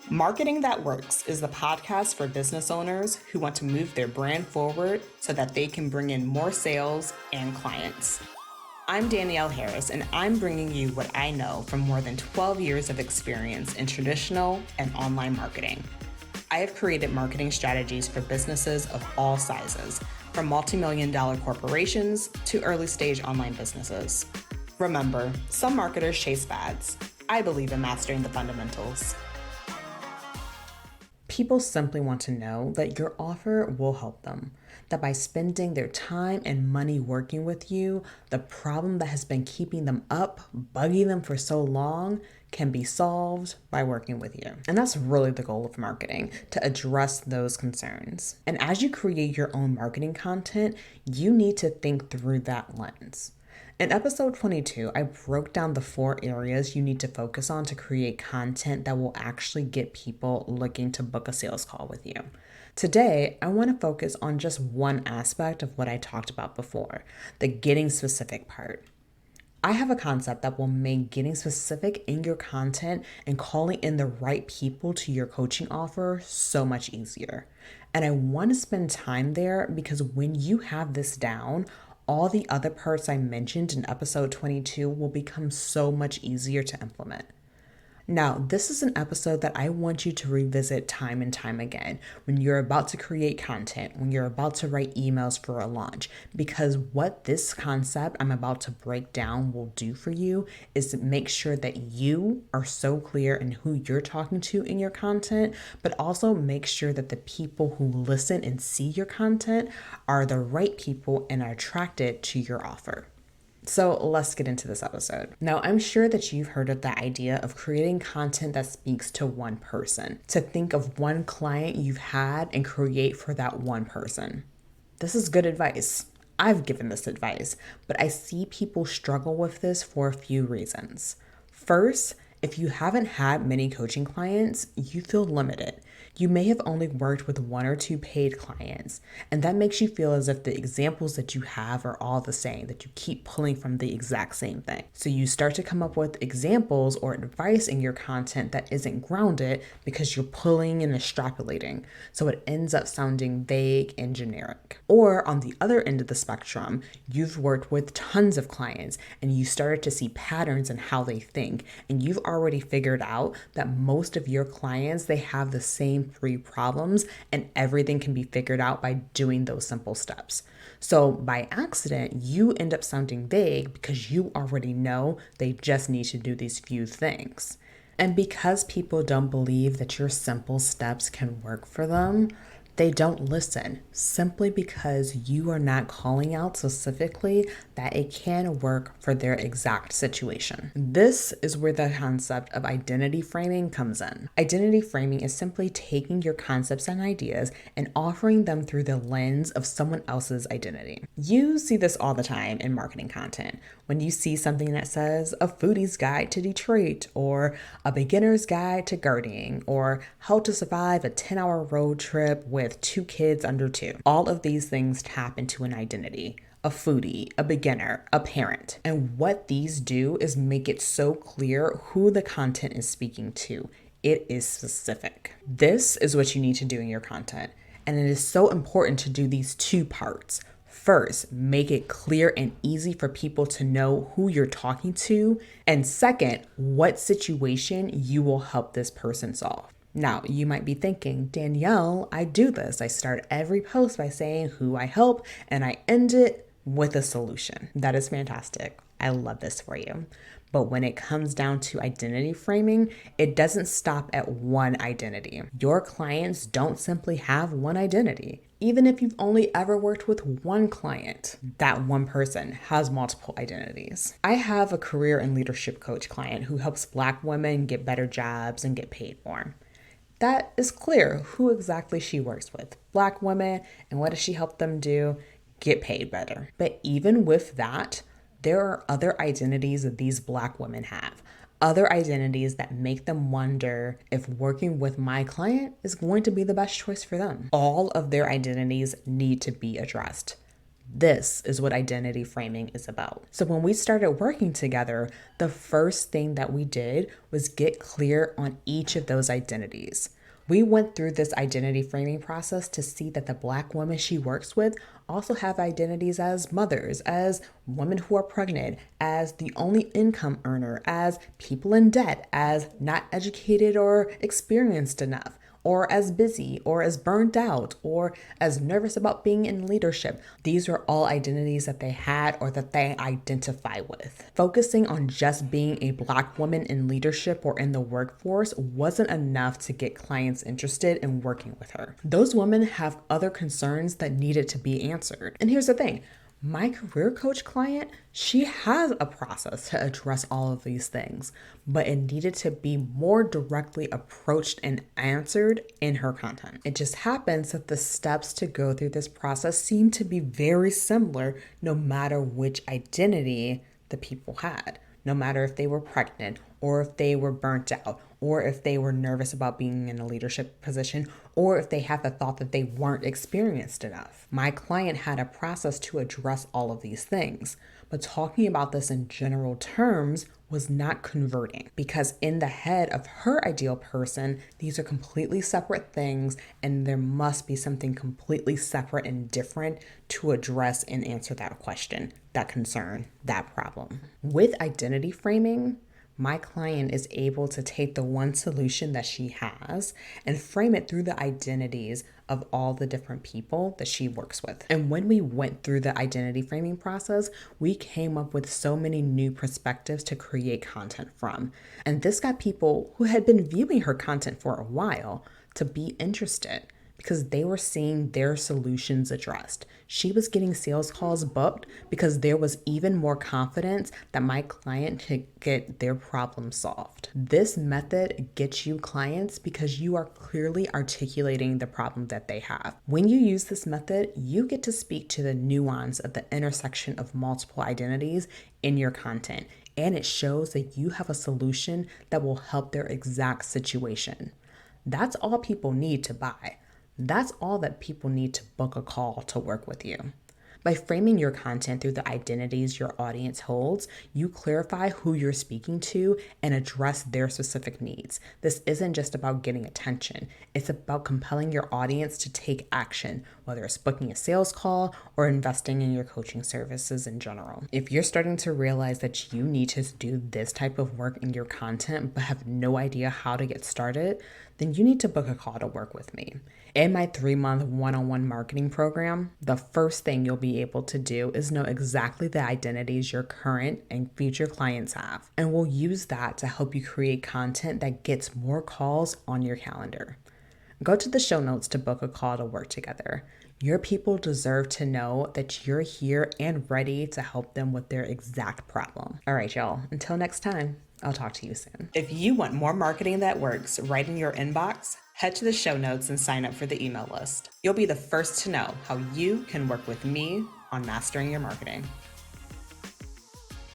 Marketing That Works is the podcast for business owners who want to move their brand forward so that they can bring in more sales and clients. I'm Danielle Harris, and I'm bringing you what I know from more than 12 years of experience in traditional and online marketing. I have created marketing strategies for businesses of all sizes, from multi-million-dollar corporations to early-stage online businesses. Remember, some marketers chase fads. I believe in mastering the fundamentals. People simply want to know that your offer will help them, that by spending their time and money working with you, the problem that has been keeping them up, bugging them for so long, can be solved by working with you. And that's really the goal of marketing, to address those concerns. And as you create your own marketing content, you need to think through that lens. In episode 22, I broke down the 4 areas you need to focus on to create content that will actually get people looking to book a sales call with you. Today, I want to focus on just one aspect of what I talked about before, the getting specific part. I have a concept that will make getting specific in your content and calling in the right people to your coaching offer so much easier. And I want to spend time there because when you have this down, all the other parts I mentioned in episode 22 will become so much easier to implement. Now, this is an episode that I want you to revisit time and time again when you're about to create content, when you're about to write emails for a launch, because what this concept I'm about to break down will do for you is to make sure that you are so clear in who you're talking to in your content, but also make sure that the people who listen and see your content are the right people and are attracted to your offer. So let's get into this episode. Now, I'm sure that you've heard of the idea of creating content that speaks to one person, to think of one client you've had and create for that one person. This is good advice. I've given this advice, but I see people struggle with this for a few reasons. First, if you haven't had many coaching clients, you feel limited. You may have only worked with 1 or 2 paid clients, and that makes you feel as if the examples that you have are all the same, that you keep pulling from the exact same thing. So you start to come up with examples or advice in your content that isn't grounded because you're pulling and extrapolating. So it ends up sounding vague and generic. Or on the other end of the spectrum, you've worked with tons of clients and you started to see patterns in how they think, and you've already figured out that most of your clients, they have the same 3 problems and everything can be figured out by doing those simple steps. So by accident, you end up sounding vague because you already know they just need to do these few things. And because people don't believe that your simple steps can work for them, they don't listen simply because you are not calling out specifically that it can work for their exact situation. This is where the concept of identity framing comes in. Identity framing is simply taking your concepts and ideas and offering them through the lens of someone else's identity. You see this all the time in marketing content. When you see something that says a foodie's guide to Detroit, or a beginner's guide to gardening, or how to survive a 10-hour road trip with 2 kids under 2. All of these things tap into an identity. A foodie, a beginner, a parent. And what these do is make it so clear who the content is speaking to. It is specific. This is what you need to do in your content. And it is so important to do these 2 parts. First, make it clear and easy for people to know who you're talking to. And second, what situation you will help this person solve. Now, you might be thinking, Danielle, I do this. I start every post by saying who I help, and I end it with a solution. That is fantastic. I love this for you. But when it comes down to identity framing, it doesn't stop at one identity. Your clients don't simply have one identity. Even if you've only ever worked with one client, that one person has multiple identities. I have a career and leadership coach client who helps Black women get better jobs and get paid more. That is clear who exactly she works with. Black women, and what does she help them do? Get paid better. But even with that, there are other identities that these Black women have. Other identities that make them wonder if working with my client is going to be the best choice for them. All of their identities need to be addressed. This is what identity framing is about. So when we started working together, the first thing that we did was get clear on each of those identities. We went through this identity framing process to see that the Black women she works with also have identities as mothers, as women who are pregnant, as the only income earner, as people in debt, as not educated or experienced enough, or as busy, or as burned out, or as nervous about being in leadership. These are all identities that they had or that they identify with. Focusing on just being a Black woman in leadership or in the workforce wasn't enough to get clients interested in working with her. Those women have other concerns that needed to be answered. And here's the thing. My career coach client, she has a process to address all of these things, but it needed to be more directly approached and answered in her content. It just happens that the steps to go through this process seem to be very similar no matter which identity the people had. No matter if they were pregnant or if they were burnt out or if they were nervous about being in a leadership position or if they had the thought that they weren't experienced enough. My client had a process to address all of these things, but talking about this in general terms was not converting because in the head of her ideal person, these are completely separate things and there must be something completely separate and different to address and answer that question, that concern, that problem. With identity framing, my client is able to take the one solution that she has and frame it through the identities of all the different people that she works with. And when we went through the identity framing process, we came up with so many new perspectives to create content from. And this got people who had been viewing her content for a while to be interested, because they were seeing their solutions addressed. She was getting sales calls booked because there was even more confidence that my client could get their problem solved. This method gets you clients because you are clearly articulating the problem that they have. When you use this method, you get to speak to the nuance of the intersection of multiple identities in your content, and it shows that you have a solution that will help their exact situation. That's all people need to buy. That's all that people need to book a call to work with you. By framing your content through the identities your audience holds, you clarify who you're speaking to and address their specific needs. This isn't just about getting attention. It's about compelling your audience to take action, whether it's booking a sales call or investing in your coaching services in general. If you're starting to realize that you need to do this type of work in your content but have no idea how to get started, then you need to book a call to work with me. In my 3-month one-on-one marketing program, the first thing you'll be able to do is know exactly the identities your current and future clients have. And we'll use that to help you create content that gets more calls on your calendar. Go to the show notes to book a call to work together. Your people deserve to know that you're here and ready to help them with their exact problem. All right, y'all. Until next time, I'll talk to you soon. If you want more marketing that works right in your inbox, head to the show notes and sign up for the email list. You'll be the first to know how you can work with me on mastering your marketing.